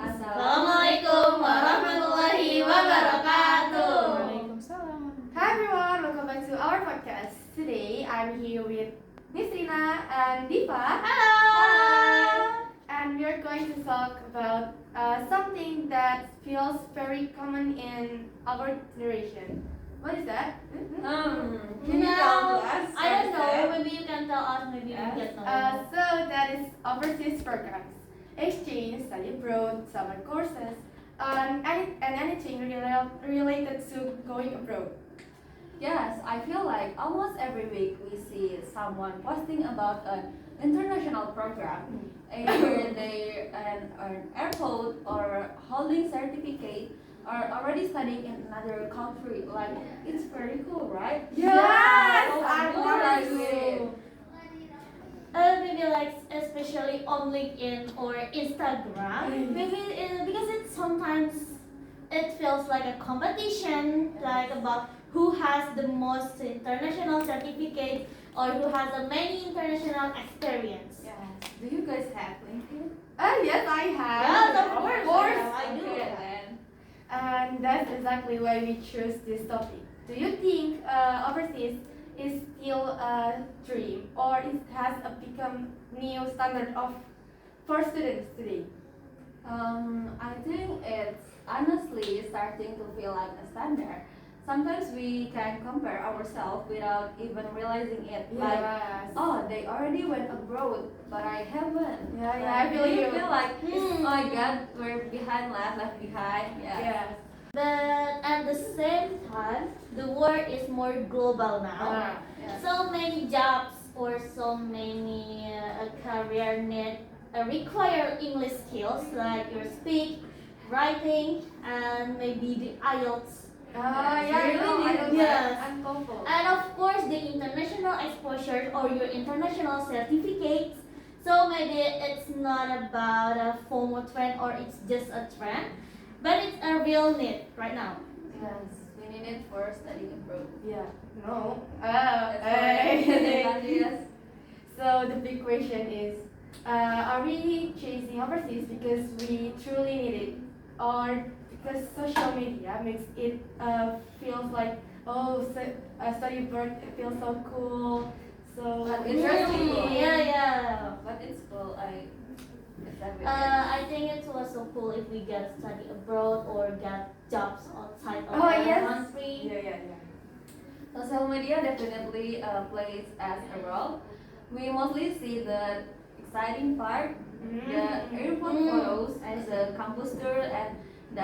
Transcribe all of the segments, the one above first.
Assalamualaikum warahmatullahi wabarakatuh. Waalaikumsalam. Hi everyone, welcome back to our podcast. Today I'm here with Miss Rina and Diva. Hello. And we are going to talk about something that feels very common in our generation. What is that? Can you tell us? I don't know. Maybe you can tell us. Maybe we get know. So that is overseas programs, exchange, study abroad, summer courses, and anything related to going abroad. Yes, I feel like almost every week we see someone posting about an international program, either they an airport or holding certificate or already studying in another country. Like it's very cool, right? Yes, So I cool, love like it. Maybe like especially on LinkedIn or Instagram. Maybe because it sometimes it feels like a competition, like about who has the most international certificate or who has a many international experience. Yes. Do you guys have LinkedIn? Yes, I have. Yes, of course. course. I do. Okay, then. And that's exactly why we choose this topic. Do you think overseas is still a dream, or it has become new standard of for students today? I think it's honestly starting to feel like a standard. Sometimes we can compare ourselves without even realizing it. Like, Yes. oh, they already went abroad, but I haven't. Yeah, Like, I feel do you you. feel like, oh my Hmm. God, we're behind, left behind. Yeah. Yes. But at the same time, the world is more global now. Yeah. So many jobs or so many career need require English skills like your speak, writing, and maybe the IELTS. Yeah, I know. I know. Yes. I'm hopeful. And of course, the international exposure or your international certificates. So maybe it's not about a FOMO trend or it's just a trend, but it's a real need right now. Yes, we need it for studying abroad. Yeah. No. That's Hey. why. Yes. So the big question is, are we chasing overseas because we truly need it, or because social media makes it feels like study abroad it feels so cool, so But it's interesting. really Yeah. But it's cool. It's everything. I think it was so cool if we get study abroad or get jobs outside of Oh, our yes. country. Yeah. Social media definitely plays as a role. We mostly see the exciting part, the airport photos, and the campus tour, and the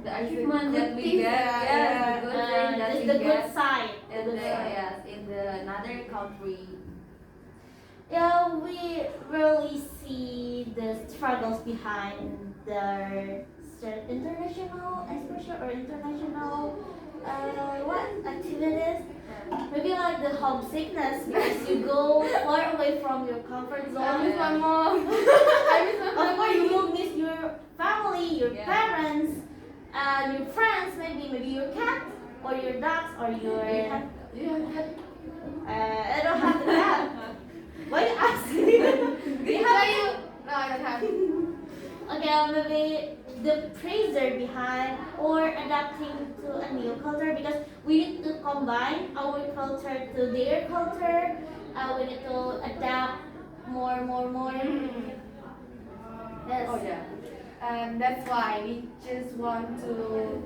achievement that we things get. that- Yes, yeah. the good thing that Just we the good get side. in The the good side. yes in the another country. Yeah, we really see the struggles behind their international exposure or international what activities. Maybe like the homesickness because you go far away from your comfort I zone. miss my mom. I miss my Of course, you family. will miss your family, your Yeah. parents, your friends, maybe your cat or your dogs or your. Yeah. I don't have the cat. Why you ask me? Do you have? No, I don't have. Okay, maybe the pressure behind or adapting to a new culture because we need to combine our culture to their culture. We need to adapt more. Yes. Oh yeah. And that's why we just want to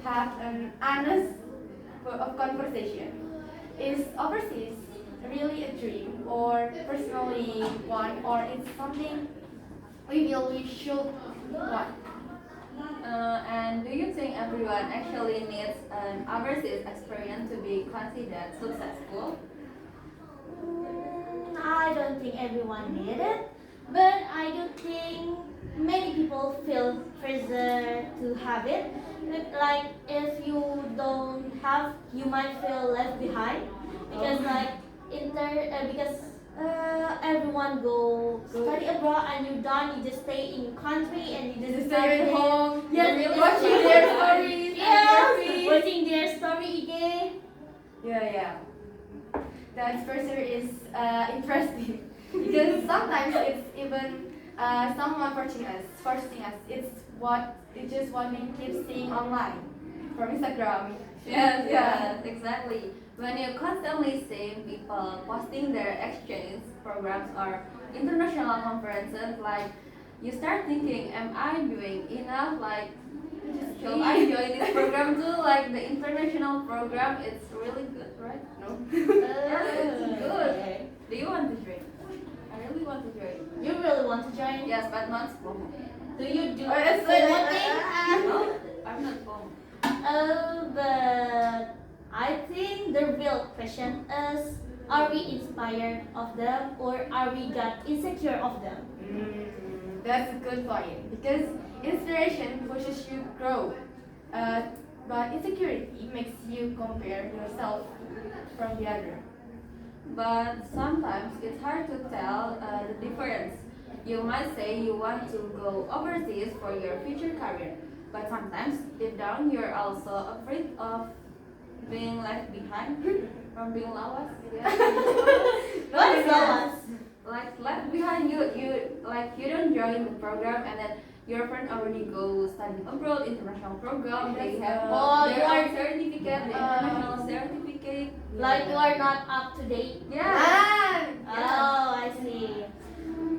have an honest of conversation. Is overseas really a dream or personally one, or it's something we feel we should want? And do you think everyone actually needs an overseas experience to be considered successful? I don't think everyone need it, but I do think many people feel pressure to have it. Like if you don't have, you might feel left behind because everyone go study abroad and you're done. You just stay in your country and you just Just stay at study. home, Yes, watching their stories. and Yes, their feeds. watching their story again. Yeah. That pressure is interesting because sometimes it's even someone forcing us. It's just what we keep seeing online from Instagram. Yes, exactly. When you constantly see people posting their exchange programs or international conferences, like you start thinking, am I doing enough? Like, should I join this program too? Like the international program, it's really good, right? No? Yes, it's good. Okay. Do you want to join? I really want to join. You really want to join? Yes, but not FOMO. Do you do Yes, FOMO thing? No, I'm not FOMO. But I think the real question is, are we inspired of them or are we got insecure of them? That's a good point because inspiration pushes you grow, but insecurity makes you compare yourself from the other. But sometimes it's hard to tell the difference. You might say you want to go overseas for your future career, but sometimes deep down you're also afraid of being left behind from being lawas. What is lawas? Like left behind, you don't join the program and then your friend already go study abroad, international program. They have Oh, their you are- own certificate, the international certificate. Like you are not up to date? Yeah. Oh, I see.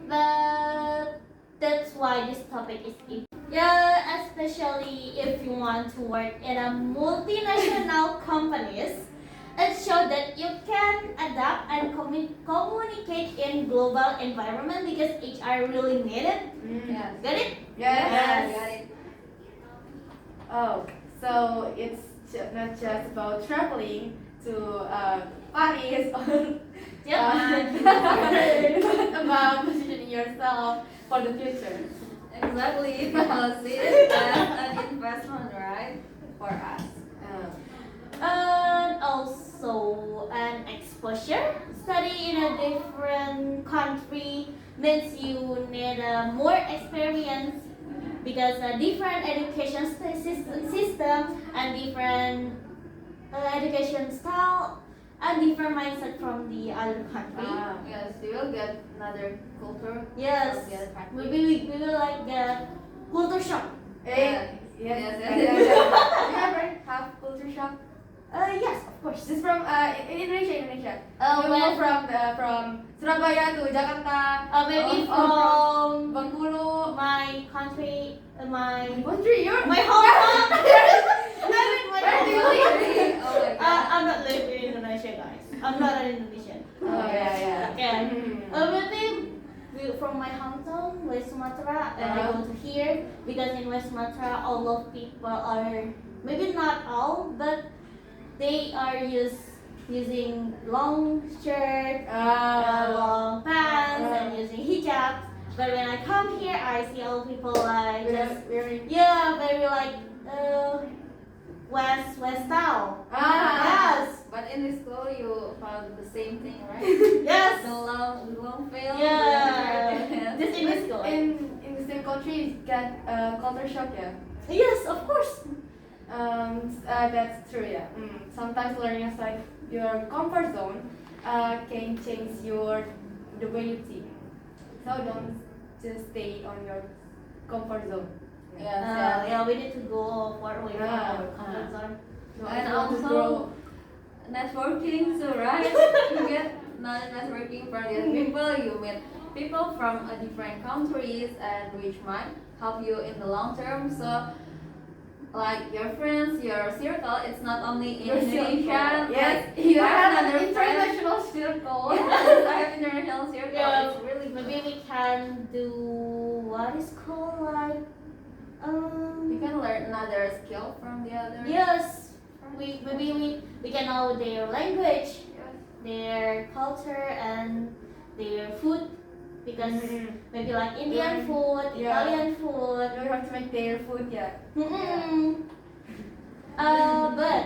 But that's why this topic is important. Yeah, especially if you want to work in a multinational companies. It shows that you can adapt and communicate in global environment because HR really needed. Yes. Get it? Yes. Got it. Oh, so it's not just about traveling to Paris or Yep. but about positioning yourself for the future. Exactly. People see it as an investment, right? For us. And also an exposure. Study in a different country means you need more experience because a different education system and different education style and different mindset from the other country. Yes, you will get another culture. Yes, from the other country. maybe we will like the culture shock. Yes. Yes. You ever have culture shock? Yes, of course. Just from in Indonesia. You When- move from Surabaya to Jakarta. Maybe or from Bengkulu. my country, my Country, you're my hometown. I mean my Where do you hometown. live? Oh my god. I'm not living in Indonesia, guys. I'm not an Indonesian. Oh yeah. Okay. Mhm. Maybe from my hometown, West Sumatra, and I go to here because in West Sumatra, all of people are maybe not all, but they are using long shirt, long pants, and using hijab. But when I come here, I see all people like just wearing. very like West style. Yes, But in this school, you found the same thing, right? yes. The long veil. Yeah. Just in this school. In the same country, you get culture shock, yeah. Yes, of course. That's true, yeah. Sometimes learning outside your comfort zone can change the way you think. So don't just stay on your comfort zone. Yes. Yeah, we need to go far away from Yeah. our comfort zone. So And if you want to also- grow- Networking too, right? You get networking from these people. You meet people from different countries, and which might help you in the long term. So, like your friends, your circle, it's not only Your Indonesian. circle. Yes, like, you have another an friend. international circle. Yes, I have international circle. Yeah, It's really maybe we can do what is called like You can learn another skill from the other. yes, we can know their language, their culture, and their food because maybe like Indian Yeah. food, Yeah. Italian food. You have to make their food, yeah. Mm-mm. But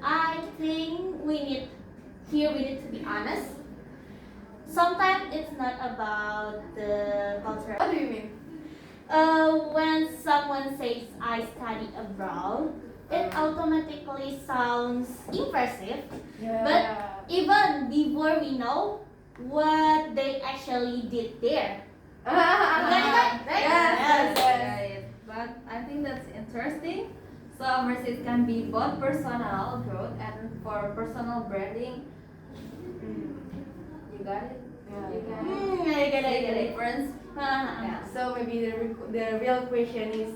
I think we need to be honest. Sometimes it's not about the culture. What do you mean? When someone says I study abroad, it automatically sounds impressive. Yeah. But even before we know what they actually did there, Right? Yes, Yes. right. But I think that's interesting. So overseas can be both personal growth and for personal branding. You got it? You got it? I get it, I See get the it. difference? Yeah. So maybe the real question is,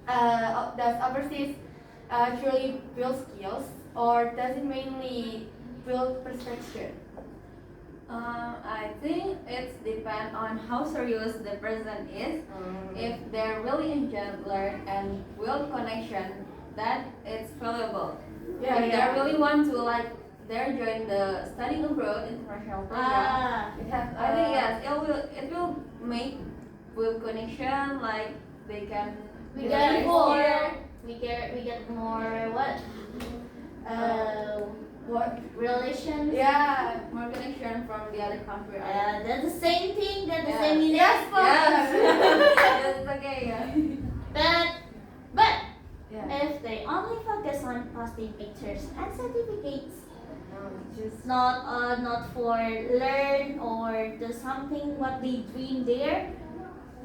does overseas truly build skills, or does it mainly build perception? I think it's depend on how serious the person is. If they're really enjoy learn and build connection, that it's valuable. Yeah, If yeah. they really want to like they're join the studying abroad international program. Ah. It has. I think yes, it will make build connection like they can We build get a more. skill. We get more what? What? Relations. Yeah. More connection from the other country. That's the same thing. That's the Yeah. same meaning. Yes, Yes. Yes, it's okay. Yeah. But Yeah. if they only focus on posting pictures and certificates, Just. not for learn or do something what they dream there,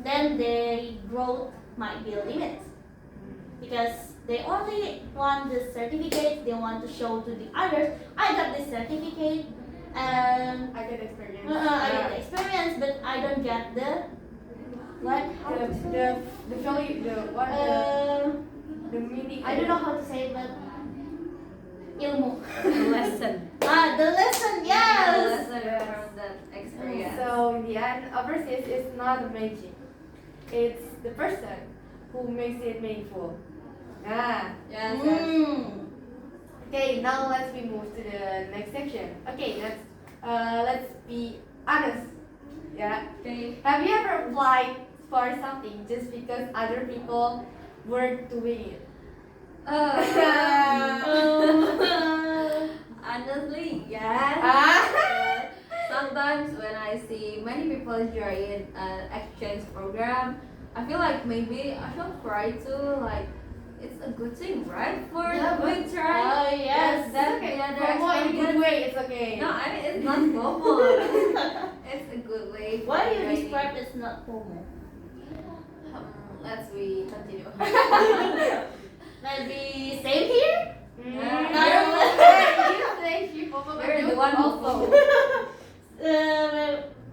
then their growth might be limited because they only want the certificate. They want to show to the others, I got this certificate and I get experience. I get the experience, but I don't get the what? How to say? The value, what the meaning. I don't know how to say it, but ilmu. Lesson. The lesson, The yes. lesson from that experience. So in the end, overseas is not the magic. It's the person who makes it meaningful. Ah. Yes, yes. Okay, now let's we move to the next section. Okay, let's be honest. Yeah. Okay. Have you ever applied for something just because other people were doing it? Honestly, yes. Ah. Sometimes when I see many people join an exchange program, I feel like maybe I should try to like. It's a good thing, right? For Yeah, we but- try. Oh yes. That Okay. the other FOMO in a good experience. way. It's okay. No, I mean it's not FOMO. It's a good way. Why do you joining. describe it's not FOMO? Let's we continue. Maybe same here? You say she FOMO, but You're you the one who also.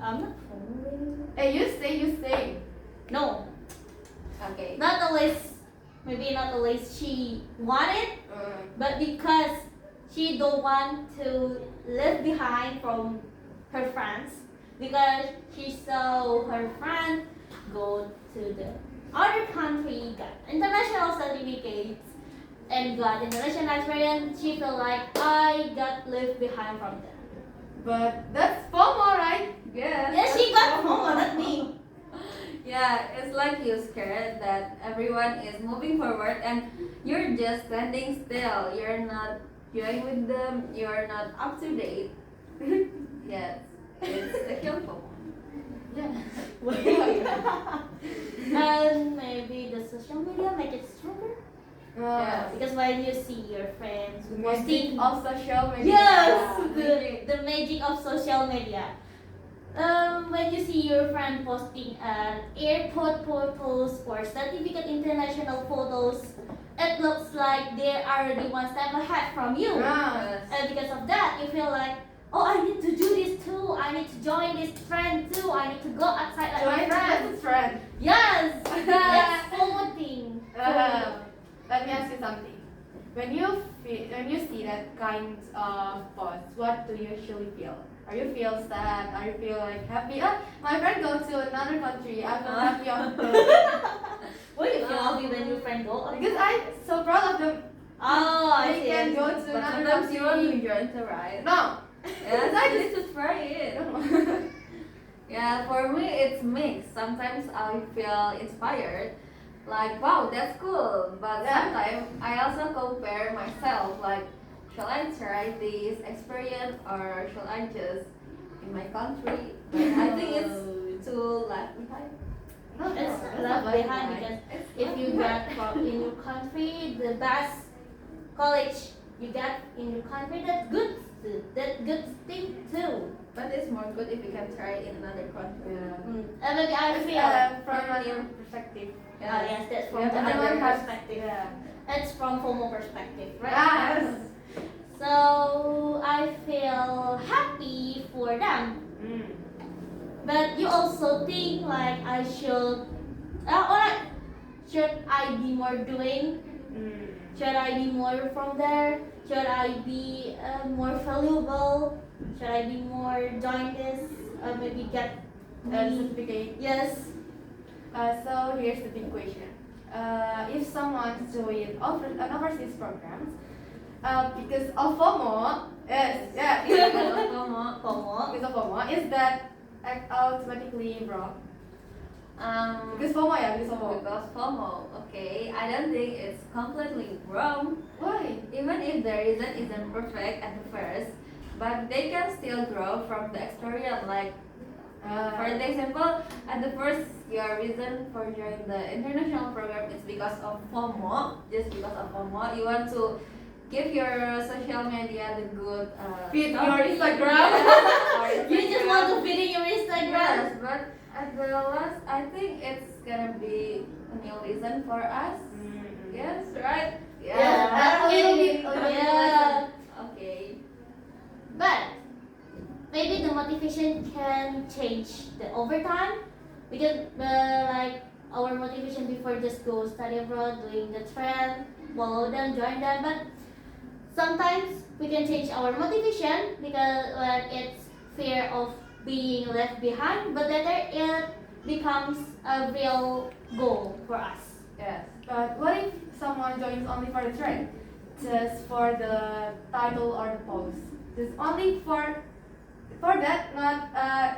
I'm not FOMO. Hey, you say. No, Okay. not always. Maybe not always she wanted, but because she don't want to leave behind from her friends, because she saw her friends go to the other country, got international certificates, and got international experience, she feel like I got left behind from them. But that's FOMO, right? Yeah. Yeah, she got FOMO, not me. Yeah, it's like you're scared that everyone is moving forward and you're just standing still. You're not joining with them. You're not up to date. Yes, it's a kill FOMO. And maybe the social media make it stronger. Yeah. Because when you see your friends The posting, magic of social media. yes, magic. the magic of social media. When you see your friend posting an airport photos or certificate international photos, it looks like they are already one step ahead from you. Ah. And because of that, you feel like, oh, I need to do this too. I need to join this trend too. I need to go outside like my Join friends. best friend. Yes, that's FOMO thing. Let me ask you something. When you see that kind of post, what do you usually feel? Are you feel sad? Are you feel like happy? My friend go to another country. I feel happy on them. What do you feel happy when your friend go? Because I'm so proud of them. Oh, I They see. can go to But another sometimes you want to country. join the ride. No. Yes, I need to try it. Yeah, for me it's mixed. Sometimes I feel inspired, like wow, that's cool. But Yeah. sometimes I also compare myself, like, shall I try this experience or shall I just in my country? But I think it's too left behind. No, It's that's left not behind bad. because It's if left you behind. get from in your country the best college you get in your country, that's good too. That good thing too. But it's more good if you can try in another country. Maybe I feel. From another perspective. Yes, that's from Yeah, the everyone other has- perspective. Yeah. It's from FOMO perspective, right? Yes. So I feel happy for them. But you also think like I should, or should I be more doing? Should I be more from there? Should I be more valuable? Should I be more join this? Maybe get Certificate. yes. So here's the big question. If someone's doing an overseas programs, because of FOMO, FOMO. because of FOMO, is that automatically wrong? Because FOMO, because of FOMO. Because FOMO, okay, I don't think it's completely wrong. Why? Even if the reason isn't perfect at the first, but they can still grow from the experience. Like, for example, at the first, your reason for joining the international program is because of FOMO. Just because of FOMO, you want to give your social media the good Feed your story. Instagram. You just want to fit in your Instagram. Yes, but at the last, I think it's gonna be a new reason for us. Yes, right? Yeah, a little bit. Yeah. Okay. But maybe the motivation can change over time because like our motivation before just go study abroad, doing the trend, follow them, join them. But sometimes we can change our motivation because when it's fear of being left behind, but later it becomes a real goal for us. Yes. But what if someone joins only for the trend? Just for the title or the post? Just only for that, not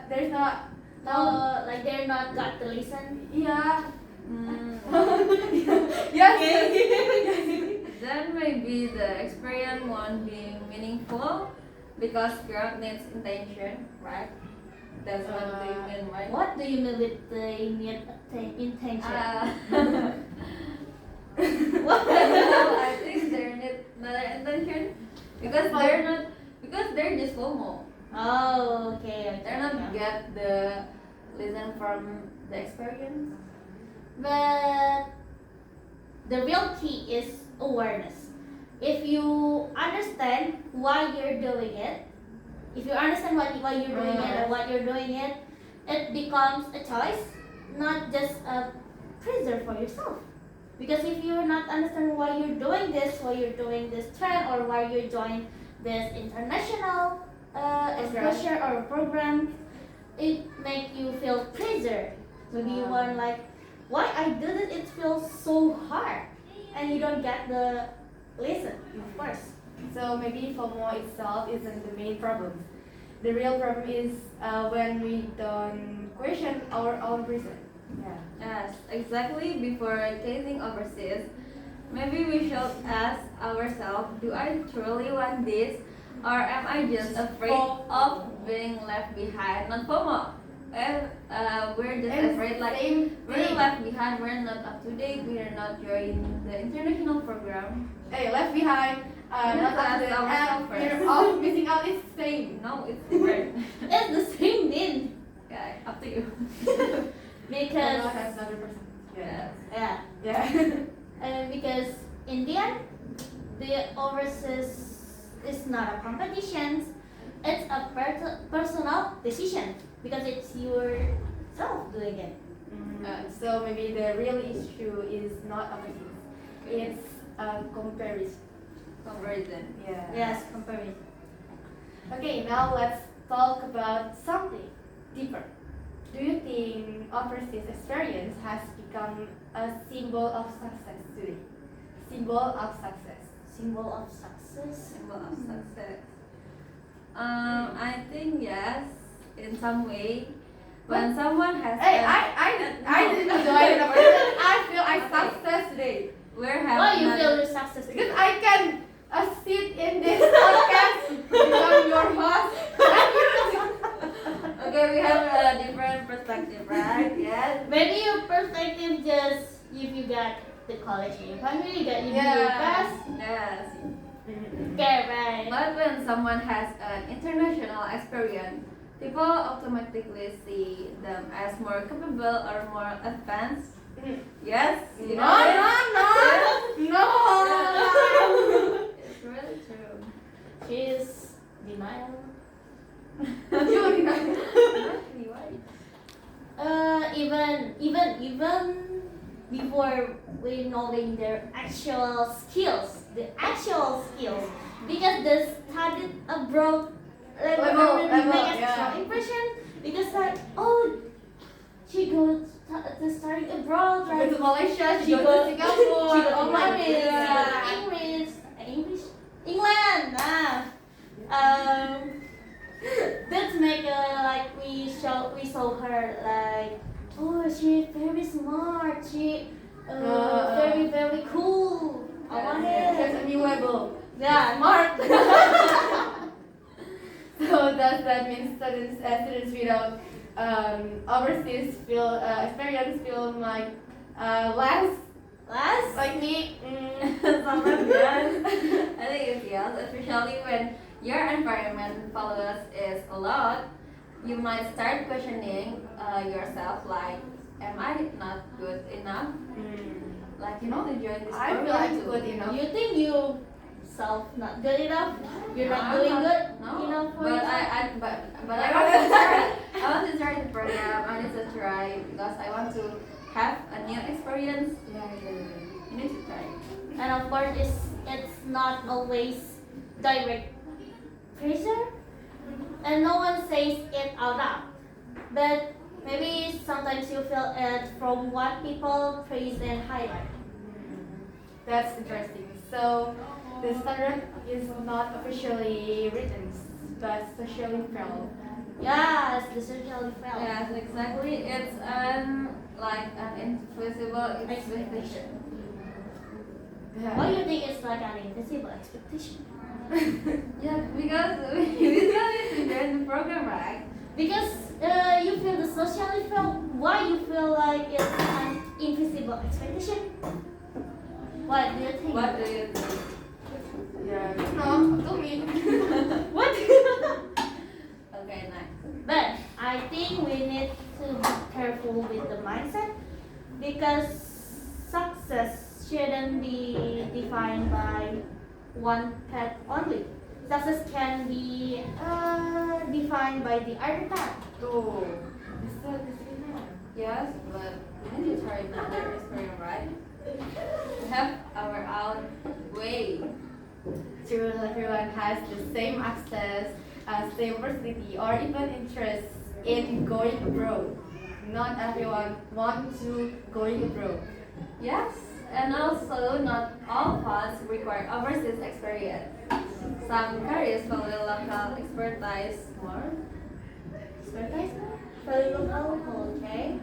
there's not No, like they're not got to listen. yeah. Mm, Yes. then maybe the experience won't be meaningful because growth needs intention, right? That's what they mean, right? What do you mean with the intention? I think they need another intention because they're just FOMO. Oh, okay. They're not get the lesson from the experience. But the real key is awareness. If you understand why you're doing it, if you understand why you're doing it and what you're doing it, it becomes a choice, not just a pressure for yourself. Because if you're not understanding why you're doing this trend, or why you join this international exposure or program, it make you feel pressure. Maybe you want like, why I did it? It feels so hard, and you don't get the lesson, of course. So maybe FOMO itself isn't the main problem. The real problem is when we don't question our own reason. Yeah. Yes, exactly. Before chasing overseas, maybe we should ask ourselves: do I truly want this, or am I just afraid of being left behind? Not FOMO. And we're just And afraid, like same we're thing. left behind. We're not up to date. We're not joining the international program. Hey, left behind. Not Let's up to ask ourselves and fear first. of missing out is same. No, it's different. It's the same thing. Yeah, up to you. Because Everyone has another person. Yes. yeah, Yeah. because in the end, the overseas is not a competition. It's a personal decision because it's yourself doing it. So maybe the real issue is not overseas. It's a comparison. Comparison. Yeah. Yes, comparison. Okay, now let's talk about something deeper. Do you think overseas experience has become a symbol of success today? Symbol of success. Symbol of success. Symbol of success. I think yes, in some way. When someone has Hey, I didn't join the person. I feel I Okay. success today we're Why having you feel your success? because I can sit in this podcast, become your host. okay, we have a different perspective, right? Yes. Maybe your perspective just if you got the college in your family, you got your Yeah. pass. Yes. Okay, right. But when someone has an international experience, people automatically see them as more capable or more advanced. Yes? You know it? No. It's really true. She's denial. Actually, why? Even before we knowing their actual skills, because they studied abroad, Level, already make a yeah. strong impression because like, oh, she goes to study abroad, Go right? to Malaysia, She she go go- to Singapore, she go to oh my Paris, God. England. That's make like we saw her like, oh, she very smart, she very cool. I want There's it. a new level. Yeah. Smart. So does that mean students without overseas experience feel like less Last. like me? Sometimes yes. I think it's yes, especially when your environment follows is a lot. You might start questioning yourself like, am I not good enough? Like, to join this I feel program like too. good enough. You think you self not good enough? You're No, not I'm doing good No, enough for but yourself? but I want to try. I want to try the program. I need to try because I want to have a new experience. You need to try. And of course, it's not always direct pressure, and no one says it out loud. But maybe sometimes you feel it from what people praise and highlight. That's interesting. So the standard is not officially written, but socially felt. Yes, the social felt. Yes, exactly. It's like an invisible expectation. Why do you think it's like an invisible expectation? Yeah, because we still need to join the program, right? Because you feel the socially felt. Why you feel like it's an invisible expectation? What do you think? What do you think? Yeah. No, to me. What? Okay, nice. But I think we need to be careful with the mindset because success shouldn't be defined by one path only. Success can be defined by the other path. Oh. Yes, but we need to try another experience, right? We have our own way. True, not everyone has the same access, same opportunity, or even interest in going abroad. Not everyone wants to going abroad. Yes, and also not all paths require overseas experience. Some careers value local expertise more. Expertise? Value local, okay?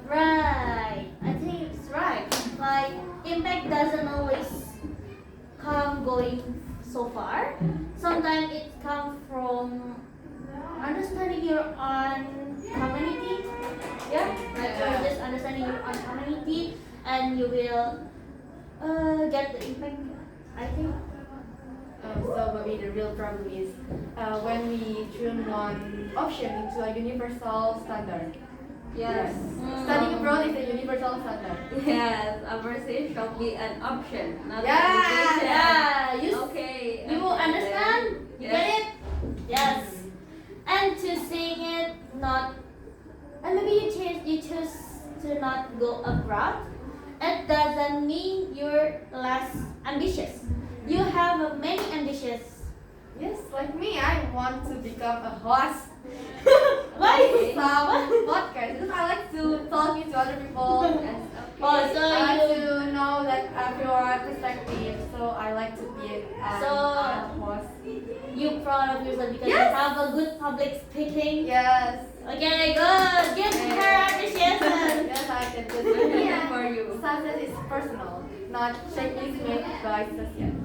Right. I think it's right. Like impact doesn't always come going so far. Sometimes it comes from understanding your own community. Yeah, like you're just understanding your own community, and you will get the impact. I think. So maybe the real problem is when we tune one option into a universal standard. Yes. Studying abroad is a universal standard. Yes, overseas should be an option, not Yeah, an obligation. Yeah, you Okay. you okay, understand? then. You Yes. get it? Yes. And to saying it not, and maybe you choose to not go abroad. It doesn't mean you're less ambitious. You have many ambitious. Yes, like me, I want to become a host. Why? Some podcast because I like to talk to other people. Yes, okay. Oh, so I like you to know that everyone's perspective. So I like to be a host. you proud of yourself because Yes. you have a good public speaking. Yes. Okay, good. Give her appreciation. Yes, I can do I'm it. happy for you. Success is personal, not checklist made by society.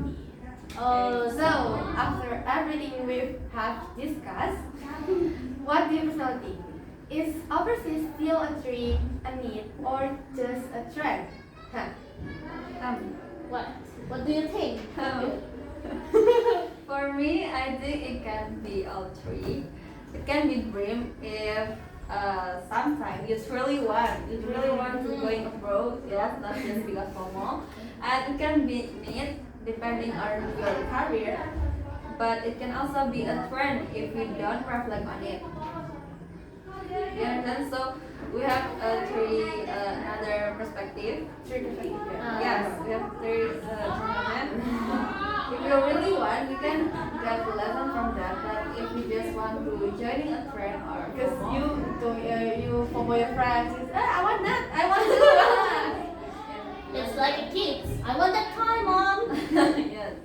Oh, So, after everything we have discussed, what do you personally think? Is overseas still a dream, a need, or just a trend? Huh. what? What do you think? Um, For me, I think it can be all three. It can be dream if sometimes you really want to going abroad, yes, not just because FOMO. And it can be need depending on your career, but it can also be a trend if you don't reflect on it. You understand? So we have another perspective. Yes, we have three if you really want, you can get the lesson from that. But if you just want to joining a trend or Because FOMO, you follow your friends. I want that. I want to. It's like a kids. I want that toy, mom. yes.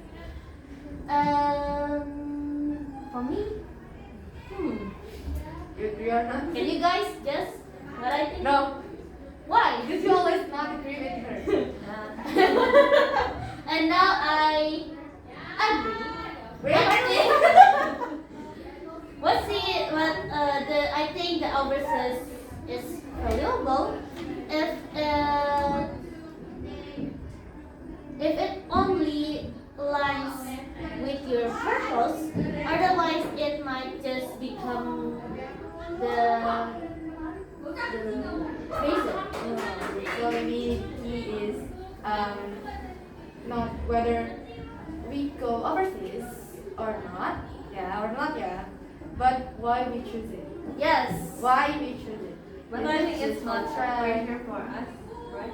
For me, You're not. can you guys guess what I think? No, Why? because you always not agree with her. And now I agree. What's the I think the overseas is valuable if it only aligns with your purpose. Otherwise, it might just become the reason. So maybe he is not whether we go overseas or not. Yeah, or not. Yeah, but why we choose it? Yes. Why we choose it? But Is I it think it's just not a trend? pressure for us, right?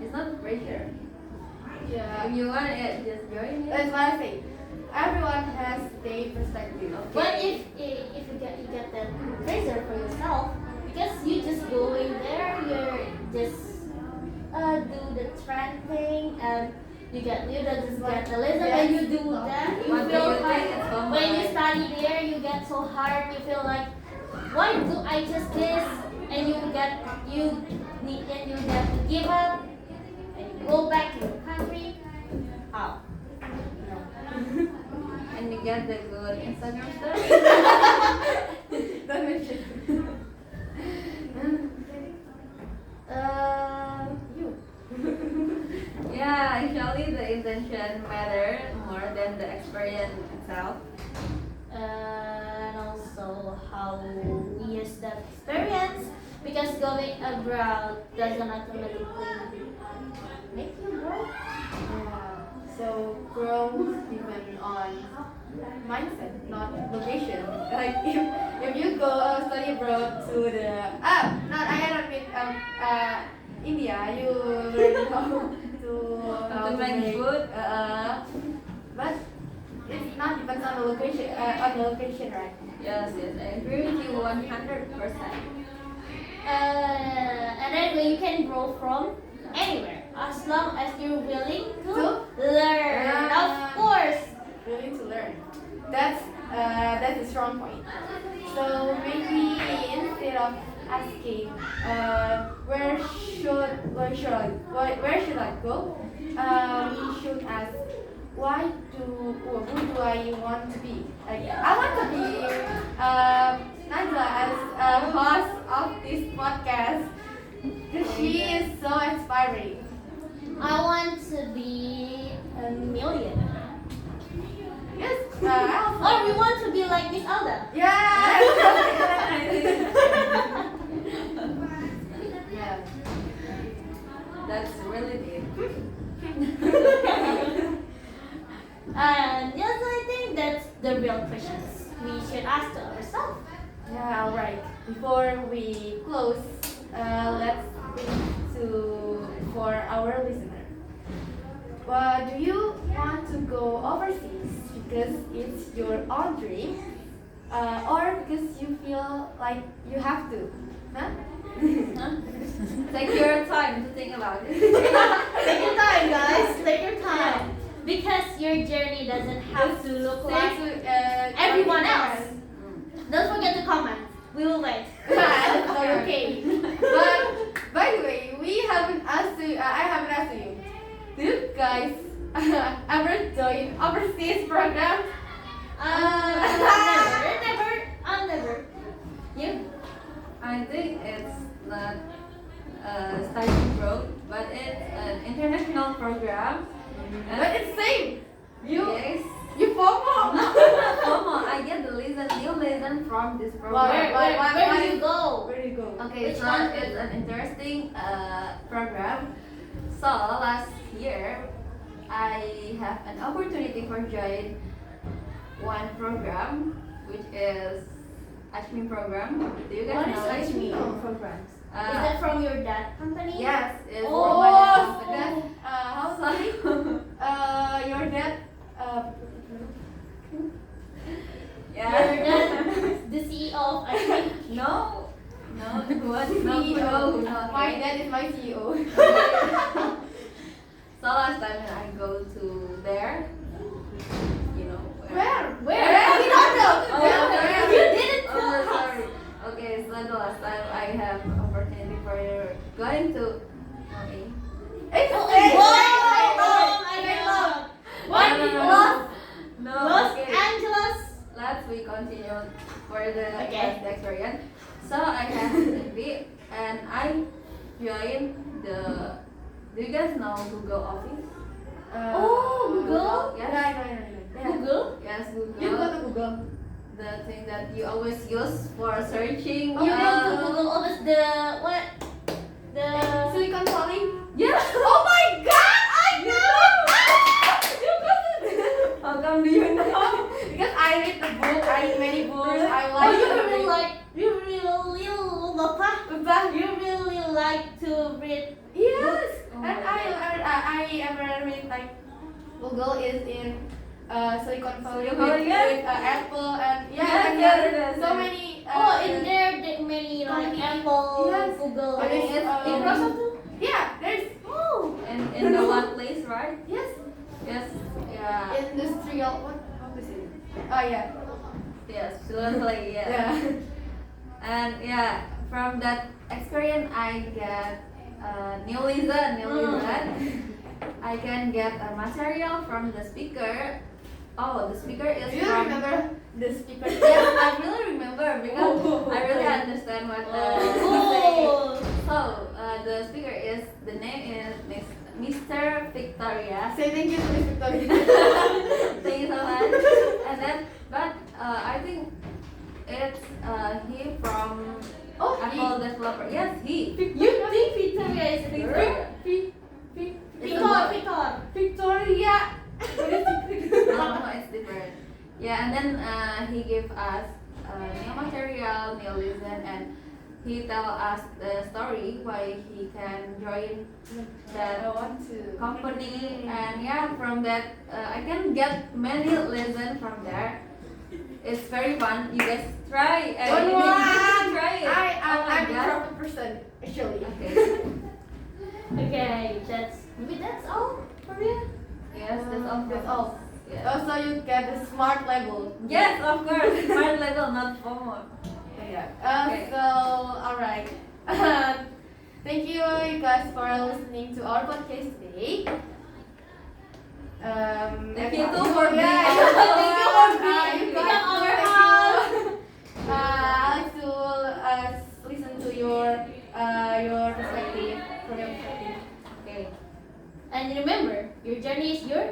It's not pressure. Yeah. If you want it, just join it. That's what I say. Everyone has their perspective. But if you get that pressure for yourself, because you just going there, you're just do the trend thing, and you just get the lesson, and you do that. You What do feel you like think it's FOMO, when you right? study there, you get so hard. You feel like, why do I just this? And you get to give up, and you go back to your country. How? And you get the good Instagram story. Don't mention. You. Yeah, actually the intention matter more than the experience itself. And also how we use that experience, because going abroad doesn't automatically make you grow. Yeah. So growth depend on mindset, not location. Like if you go study abroad to the not I don't mean India, you learn how To make food. but it's not depends on the location, right? Yes, yes, I agree with you 100%. And then you can grow from anywhere as long as you're willing to To learn. Ah. Of course. Willing to learn. That's a strong point. So maybe instead of asking where should I go, we should ask who do I want to be? Like I want to be Najla as a host of this podcast because she is so inspiring. I want to be a millionaire. Yes, I also. Or we want to be like Miss Alda. Yeah. Yeah. That's really deep. And yes, I think that's the real questions we should ask to ourselves. Yeah, alright. Before we close, let's think for our listener. Do you want to go overseas because it's your own dream, or because you feel like you have to? Huh? Take your time to think about it. Take your time, guys. Take your time. Because your journey doesn't have to look like everyone else. Don't forget to comment. We will wait. Okay. But by the way, we haven't asked you. I haven't asked you. Do you guys ever join overseas program? Never. You? I think it's not study abroad, but it's an international program. But it's same. You Yes. You FOMO. FOMO, I get the new lesson from this program. Where do you go? Where do you go? Okay, Which so country? it's an interesting program. So last year, I have an opportunity for join one program, which is Ashmi program. Do you What guys is know it? Ashmi programs? Is Uh, that from your dad company? yes, it's Oh, from my dad's so, company. how So, your dad yeah. Your dad, the CEO of Ashmi. No, what? No, CEO. no. My dad is my CEO. So last time when I go to there, you know Where? Where? We don't know. Oh, Where? okay. You didn't Oh, tell no, us. sorry. Okay, so the last time I have opportunity for going to okay. It's Oh, Spain. I know. What? No, no, no. Los, No, Los okay. Angeles. Let's we continue for the Okay. the experience. So I have TV and I joined the. Do you guys know Google Office? Oh, Google? Yes. Yeah. Google? Yes, Google. You go to Google. The thing that you always use for searching. You go to Google Office, the what? The Silicon Valley. Yes. Oh my God! I know. You go to. How come do you know? Because I read the book. I read many books. Really? I Oh, like. you to really read. like you really like to read. Yes. Oh And my I ever read like Google is in Silicon Valley Silicon Valley, with, yes. with Apple and Yes, and yes, there yes, so yes. many. Oh, in there there many like company. Apple, Yes. Google, I think it's, Microsoft too. Yeah, there's Oh, In the one place, right? yes Yes. Yeah. industrial. What is it? Oh yeah. Yes. Totally. Yeah. Yeah. And yeah, from that experience, I get new lesson. I can get a material from the speaker. Oh, the speaker is Do you from. remember the speaker? Yes, I really remember because I really understand what oh. So the speaker is the name is Mr. Victoria. Say thank you to Miss Victoria. Thank you so much. And then, but I think it's he from Oh, Apple developer. Yes, he. You think Victoria is a girl? Victor. Victoria. No, it's different. Yeah, and then he gave us new material, new lesson, and he tell us the story why he can join that I want to. company, and yeah, from that I can get many lessons from there. It's very fun. You guys try. Don't You want. try it. I'm Oh my an God. introvert person actually. Okay. Okay, that's all for you. Yes, that's all. That's all. Yes. Also, you get the smart level. Yes, of course. Smart level, not FOMO. Yeah. Okay. So, alright. Thank you guys for listening to our podcast today. Thank you too for being yeah, our thank you for host. being you guys. Become our Thank host. you. I like to listen to your perspective from your perspective. Okay. And remember, your journey is your